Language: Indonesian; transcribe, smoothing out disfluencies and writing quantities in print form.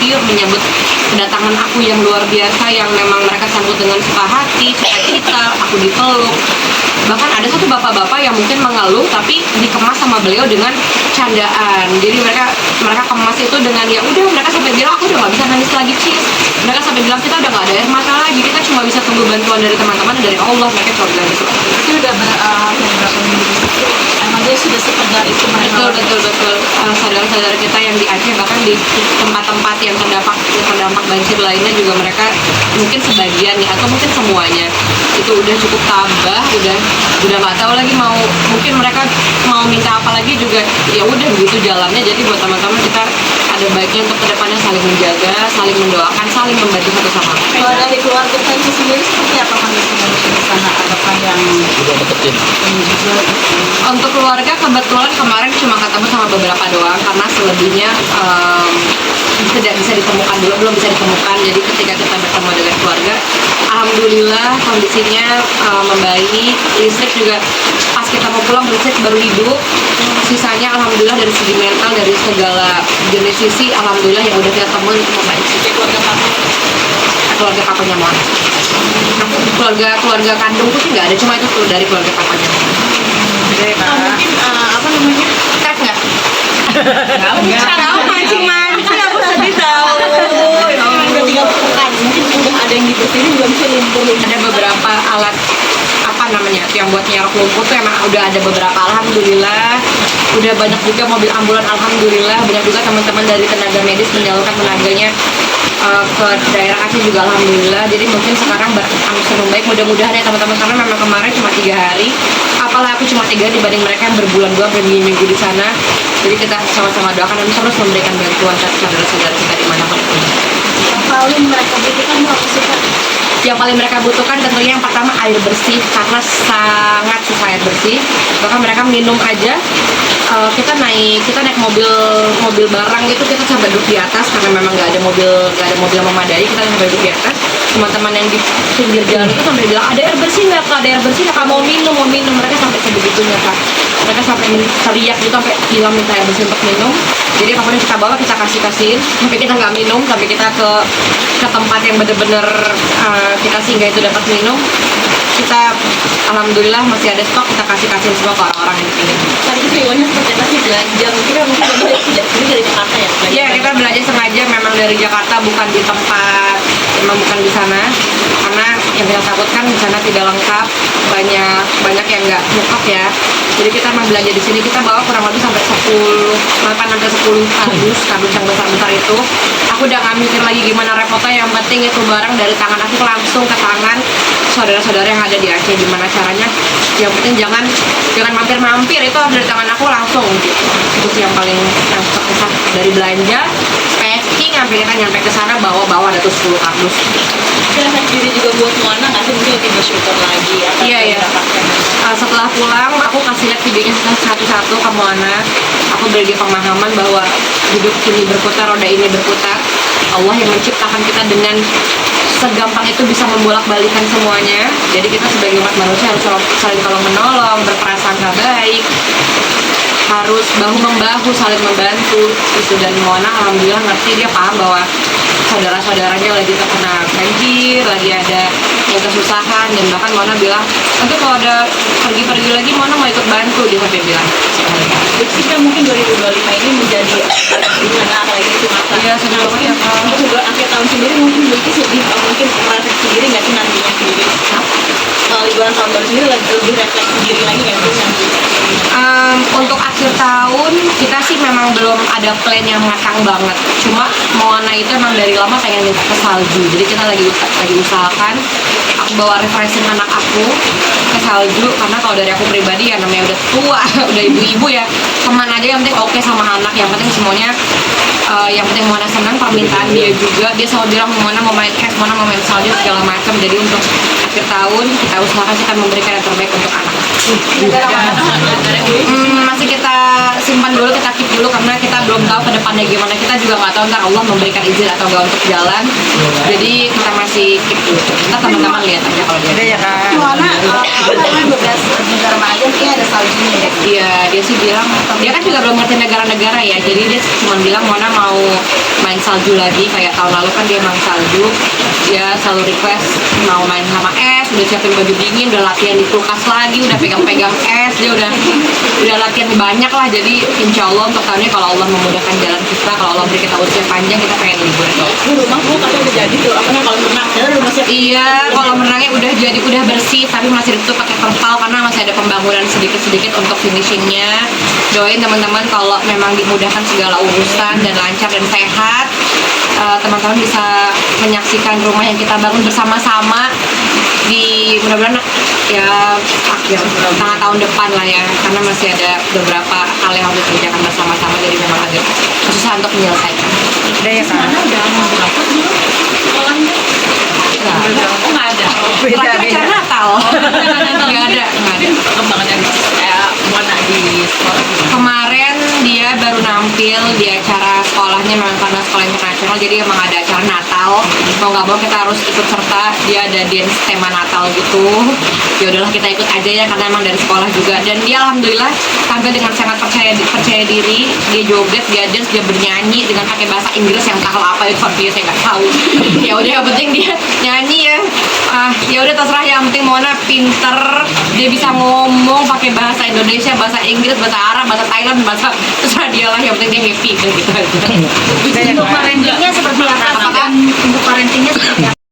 happy menyambut kedatangan aku yang luar biasa, yang memang mereka sambut dengan suka hati, cita-cita, aku dipeluk. Bahkan ada satu bapak-bapak yang mungkin mengeluh tapi dikemas sama beliau dengan candaan. Jadi mereka kemas itu dengan ya udah, mereka sampai bilang aku udah nggak bisa nangis lagi Cis. Mereka sampai bilang kita udah nggak ada air mata lagi, kita cuma bisa tunggu bantuan dari teman-teman dan dari Allah. Mereka coba bilang gitu. Itu udah berapa minggu itu? Emang dia sudah sekedar itu mereka. Betul. Saudara-saudara kita yang di Aceh, bahkan di tempat-tempat yang terdampak banjir lainnya juga mereka mungkin sebagian nih atau mungkin semuanya itu udah cukup tabah, udah nggak tahu lagi mungkin mereka mau minta apa lagi juga, ya udah gitu jalannya. Jadi buat teman-teman kita ada baiknya untuk kedepannya saling menjaga, saling mendoakan, saling membantu satu sama lain. Kalau dari keluarga Tensi sendiri seperti apa kondisinya di sana? Adakah yang Udah deketin. Untuk keluarga kebetulan kemarin cuma ketemu sama beberapa doang, karena selebihnya tidak bisa ditemukan dulu, belum bisa ditemukan. Jadi ketika kita bertemu dengan keluarga, alhamdulillah kondisinya membaik. Listrik juga pas kita mau pulang listrik baru hidup. Sisanya alhamdulillah dari segi mental, dari segala jenis sisi, alhamdulillah yang udah kita temuin itu membaik. Keluarga papanya Moana. Keluarga kandungku sih nggak ada, cuma itu tuh dari keluarga papanya. mungkin apa namanya? Krek nggak? Tahu mancing-mancing aku tadi tahu. Udah 3 pekan, mungkin udah ada yang dibersihin belum sih lumpur. Ada beberapa alat apa namanya yang buat nyerok lumpur tuh emang udah ada beberapa, alhamdulillah. Udah banyak juga mobil ambulan, alhamdulillah. Banyak juga teman-teman dari tenaga medis menyalurkan tenaganya ke daerah Aceh juga, alhamdulillah. Jadi mungkin sekarang berangsur membaik, mudah-mudahan ya teman-teman, karena memang kemarin cuma 3 hari, apalah aku cuma 3 hari dibanding mereka yang berbulan-bulan berminggu-minggu di sana. Jadi kita sama-sama doakan dan terus memberikan bantuan ke saudara-saudara kita dimanapun. Yang paling mereka butuhkan apa sih Kak? Yang paling mereka butuhkan tentunya yang pertama air bersih, karena sangat susah air bersih. Bahkan mereka minum aja, kita naik mobil barang gitu, kita sampai duduk di atas karena memang nggak ada mobil yang memadai, kita sampai duduk di atas. Teman-teman yang di pinggir jalan itu sampai bilang ada air bersih nggak Kak, ada air bersih nggak Kak, mau minum. Mereka sampai sebegitunya Kak. Mereka sampai teriak gitu, sampai bilang minta air bersih untuk minum. Jadi apapun yang kita bawa kita kasihin, sampai kita nggak minum, sampai kita ke tempat yang bener-bener kita singgah itu dapat minum. Kita alhamdulillah masih ada stok, kita kasihin semua ke orang-orang yang ingin. Tadi itu riwayatnya seperti apa sih belanja? Mungkin dari Jakarta ya? Iya, kita belanja sengaja memang dari Jakarta, bukan di tempat, memang bukan di sana. Karena yang kita takutkan di sana tidak lengkap, banyak yang nggak lengkap ya. Jadi kita memang belanja di sini, kita bawa kurang lebih sampai 10 kardus yang besar-besar itu. Aku udah nggak mikir lagi gimana repotnya, yang penting itu barang dari tangan aku langsung ke tangan saudara-saudara yang ada di Aceh. Gimana caranya? Yang penting jangan mampir-mampir, itu harus dari tangan aku langsung gitu. Itu sih yang paling terkesan dari belanja, packing, sampai kita nyampe ke sana bawa ada tuh 10 kardus. Kira-kira sendiri juga buat Moana nggak sih, mungkin lebih bersyukur lagi apa Iya, yang iya. didapatkan? Setelah pulang aku kasih lihat videonya satu-satu ke Moana. Aku beri dia pemahaman bahwa hidup ini berputar, roda ini berputar. Allah yang menciptakan kita dengan segampang itu bisa membolak-balikan semuanya. Jadi kita sebagai umat manusia harus saling tolong menolong, berprasangka baik, harus bahu-membahu, saling membantu itu. Dan Moana alhamdulillah ngerti, dia paham bahwa saudara-saudaranya lagi terkena banjir, lagi ada yang kesusahan. Dan bahkan Moana bilang nanti kalau ada pergi-pergi lagi Moana mau ikut bantu, dia sampai bilang. Jika mungkin 2025 ini menjadi gimana apalagi itu masa. Iya, sedih banget ya Kak. Untuk akhir tahun sendiri mungkin sedih, mungkin refleksi sendiri nggak sih nantinya sendiri? Liburan tahun baru sendiri lebih refleksi diri lagi nggak sih nantinya? Untuk akhir tahun kita sih memang belum ada plan yang matang banget. Cuma Moana itu emang dari lama pengen minta ke salju. Jadi kita lagi usahakan aku bawa refreshing anak aku ke salju, karena kalau dari aku pribadi ya namanya udah tua, udah ibu-ibu ya, teman aja yang penting oke sama anak, yang penting semuanya yang penting Moana senang, permintaan dia juga. Dia selalu bilang Moana mau main es, Moana mau main salju segala macam. Jadi untuk akhir tahun kita usahakan kita memberikan yang terbaik untuk anak. Masih kita simpan dulu, kita keep dulu, karena kita belum tahu ke depannya gimana. Kita juga nggak tahu ntar Allah memberikan izin atau nggak untuk jalan. Jadi kita masih keep dulu. Ntar teman-teman lihat. lihat aja kalau dia. Udah ya kak. Soalnya karena 12 negara mana aja kayak ada saljunya deh. Iya, dia sih bilang, dia kan juga belum ngerti negara-negara ya, jadi dia cuma bilang Mona mau main salju lagi, kayak tahun lalu kan dia main salju, dia selalu request mau main sama es, udah siapin baju dingin, udah latihan di kulkas lagi, udah pegang-pegang es, dia udah latihan banyak lah, jadi insya Allah untuk tahun ini kalau Allah memudahkan jalan kita, kalau Allah beri kita usia panjang, kita pengen liburan. Di rumah gua katanya udah jadi tuh, apa namanya kalau berenang ya udah masih. Iya, kalau menangnya udah jadi, udah bersih, tapi masih ditutup pakai terpal karena masih ada pembangunan sedikit-sedikit untuk finishingnya. Doain teman-teman kalau memang dimudahkan segala urusan dan lancar dan sehat, teman-teman bisa menyaksikan rumah yang kita bangun bersama-sama di mudah-mudahan ya akhir tengah tahun depan lah ya, karena masih ada beberapa hal yang harus dikerjakan bersama-sama, jadi memang agak susah untuk menyelesaikan. Udah ya kak. Mana udah mau berapa dulu sekolahnya? Oh nggak ada. Terakhir acara Natal. Nggak ada. Perkembangannya kayak Mona di sekolah gimana? Kemarin dia baru nampil di acara sekolahnya, memang karena sekolah internasional jadi emang ada acara Natal, mau nggak mau kita harus ikut serta, dia ada dance tema Natal gitu. Ya udahlah kita ikut aja ya karena emang dari sekolah juga, dan dia alhamdulillah tampil dengan sangat percaya diri, dia joget, dia dance, dia bernyanyi dengan pakai bahasa Inggris yang tahu apa itu artinya saya nggak tahu. Ya udah yang penting dia nyanyi ya. Ya udah terserah, yang penting Mona pinter, dia bisa ngomong pakai bahasa Indonesia, bahasa Inggris, bahasa Arab, bahasa Thailand, bahasa terserah dia lah, yang penting dia happy gitu aja. Udah ya Untuk kak. parentingnya seperti apa? Apakah? Untuk parentingnya seperti apa?